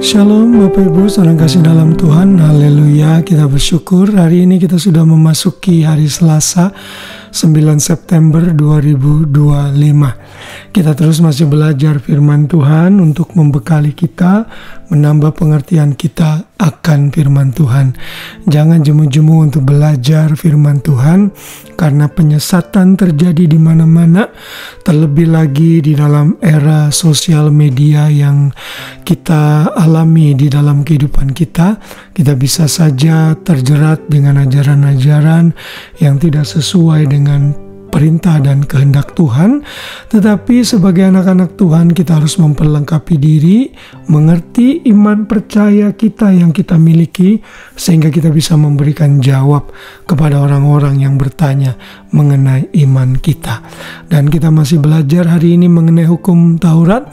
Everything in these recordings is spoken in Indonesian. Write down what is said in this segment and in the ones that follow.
Shalom Bapak Ibu, saudara kasih dalam Tuhan. Haleluya, kita bersyukur hari ini kita sudah memasuki hari Selasa 9 September 2025. Kita terus masih belajar firman Tuhan untuk membekali kita, menambah pengertian kita akan firman Tuhan. Jangan jemu-jemu untuk belajar firman Tuhan, karena penyesatan terjadi di mana-mana, terlebih lagi di dalam era sosial media yang kita alami di dalam kehidupan kita. Kita bisa saja terjerat dengan ajaran-ajaran yang tidak sesuai dengan perintah dan kehendak Tuhan. Tetapi sebagai anak-anak Tuhan, kita harus memperlengkapi diri, mengerti iman percaya kita yang kita miliki, sehingga kita bisa memberikan jawab kepada orang-orang yang bertanya mengenai iman kita. Dan kita masih belajar hari ini mengenai hukum Taurat,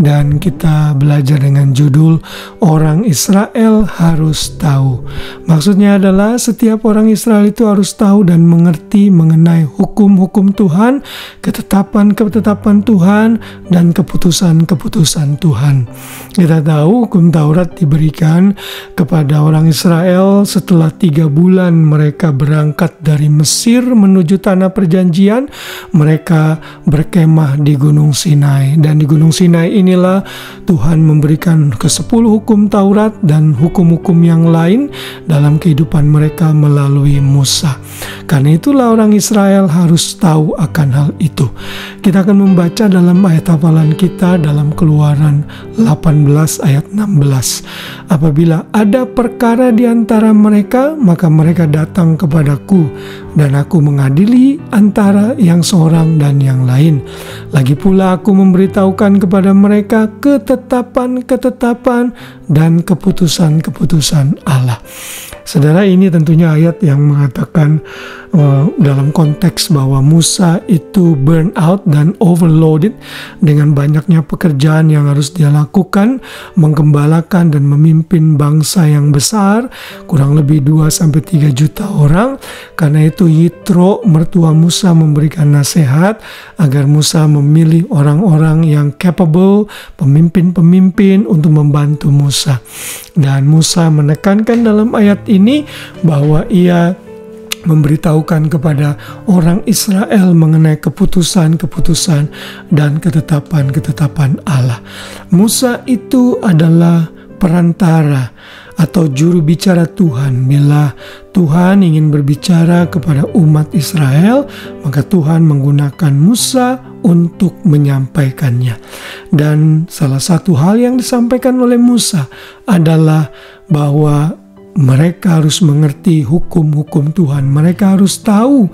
dan kita belajar dengan judul Orang Israel Harus Tahu. Maksudnya adalah setiap orang Israel itu harus tahu dan mengerti mengenai hukum-hukum Tuhan, ketetapan-ketetapan Tuhan, dan keputusan-keputusan Tuhan. Kita tahu hukum Taurat diberikan kepada orang Israel setelah 3 bulan mereka berangkat dari Mesir menuju tanah perjanjian. Mereka berkemah di Gunung Sinai, dan di Gunung Sinai inilah Tuhan memberikan ke-10 hukum Taurat dan hukum-hukum yang lain dalam kehidupan mereka melalui Musa. Karena itulah orang Israel harus tahu akan hal itu. Kita akan membaca dalam ayat hafalan kita dalam Keluaran 18 ayat 16. Apabila ada perkara di antara mereka, maka mereka datang kepadaku, dan aku mengadili antara yang seorang dan yang lain. Lagi pula aku memberitahukan kepada mereka ketetapan-ketetapan dan keputusan-keputusan Allah. Saudara, ini tentunya ayat yang mengatakan dalam konteks bahwa Musa itu burn out dan overloaded dengan banyaknya pekerjaan yang harus dia lakukan, menggembalakan dan memimpin bangsa yang besar, kurang lebih 2-3 juta orang. Karena itu Yitro, mertua Musa, memberikan nasihat agar Musa memilih orang-orang yang capable, pemimpin-pemimpin untuk membantu Musa. Dan Musa menekankan dalam ayat ini bahwa ia memberitahukan kepada orang Israel mengenai keputusan-keputusan dan ketetapan-ketetapan Allah. Musa itu adalah perantara atau juru bicara Tuhan. Bila Tuhan ingin berbicara kepada umat Israel, maka Tuhan menggunakan Musa untuk menyampaikannya. Dan salah satu hal yang disampaikan oleh Musa adalah bahwa mereka harus mengerti hukum-hukum Tuhan. Mereka harus tahu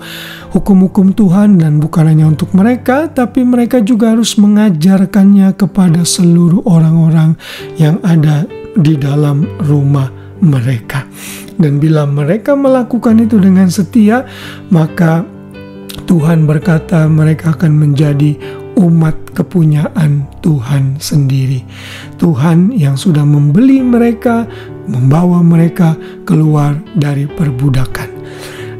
hukum-hukum Tuhan, dan bukan hanya untuk mereka, tapi mereka juga harus mengajarkannya kepada seluruh orang-orang yang ada di dalam rumah mereka. Dan bila mereka melakukan itu dengan setia, maka Tuhan berkata mereka akan menjadi umat kepunyaan Tuhan sendiri. Tuhan yang sudah membeli mereka, membawa mereka keluar dari perbudakan.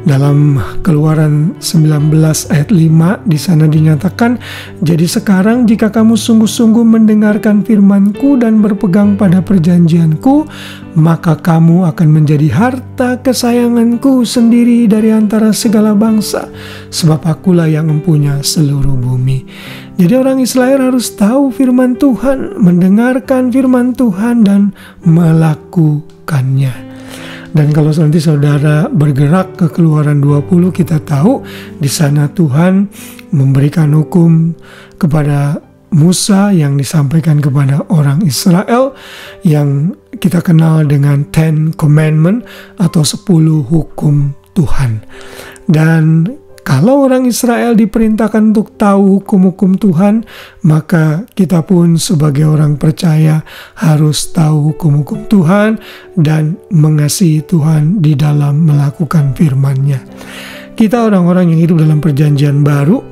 Dalam Keluaran 19 ayat 5 di sana dinyatakan, jadi sekarang jika kamu sungguh-sungguh mendengarkan firman-Ku dan berpegang pada perjanjian-Ku, maka kamu akan menjadi harta kesayangan-Ku sendiri dari antara segala bangsa, sebab Akulah yang mempunyai seluruh bumi. Jadi orang Israel harus tahu firman Tuhan, mendengarkan firman Tuhan, dan melakukannya. Dan kalau nanti saudara bergerak ke Keluaran 20, kita tahu di sana Tuhan memberikan hukum kepada Musa yang disampaikan kepada orang Israel, yang kita kenal dengan 10 Commandment atau 10 hukum Tuhan. Dan kalau orang Israel diperintahkan untuk tahu hukum-hukum Tuhan, maka kita pun sebagai orang percaya harus tahu hukum-hukum Tuhan dan mengasihi Tuhan di dalam melakukan firman-Nya. Kita orang-orang yang hidup dalam perjanjian baru,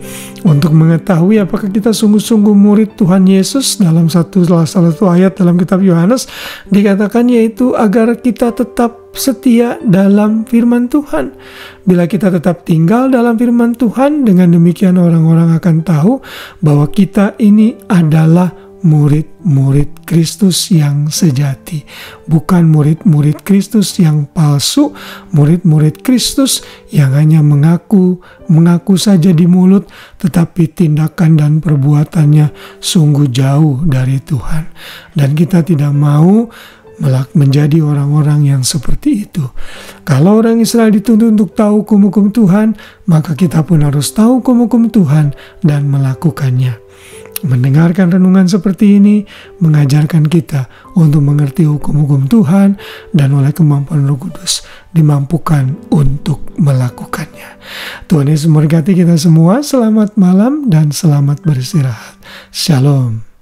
untuk mengetahui apakah kita sungguh-sungguh murid Tuhan Yesus, dalam salah satu ayat dalam kitab Yohanes dikatakan, yaitu agar kita tetap setia dalam firman Tuhan. Bila kita tetap tinggal dalam firman Tuhan, dengan demikian orang-orang akan tahu bahwa kita ini adalah murid-murid Kristus yang sejati, bukan murid-murid Kristus yang palsu, murid-murid Kristus yang hanya mengaku saja di mulut, tetapi tindakan dan perbuatannya sungguh jauh dari Tuhan. Dan kita tidak mau menjadi orang-orang yang seperti itu. Kalau orang Israel dituntut untuk tahu hukum-hukum Tuhan, maka kita pun harus tahu hukum-hukum Tuhan dan melakukannya. Mendengarkan renungan seperti ini mengajarkan kita untuk mengerti hukum-hukum Tuhan dan oleh kemampuan Roh Kudus dimampukan untuk melakukannya. Tuhan Yesus memberkati kita semua. Selamat malam dan selamat beristirahat. Shalom.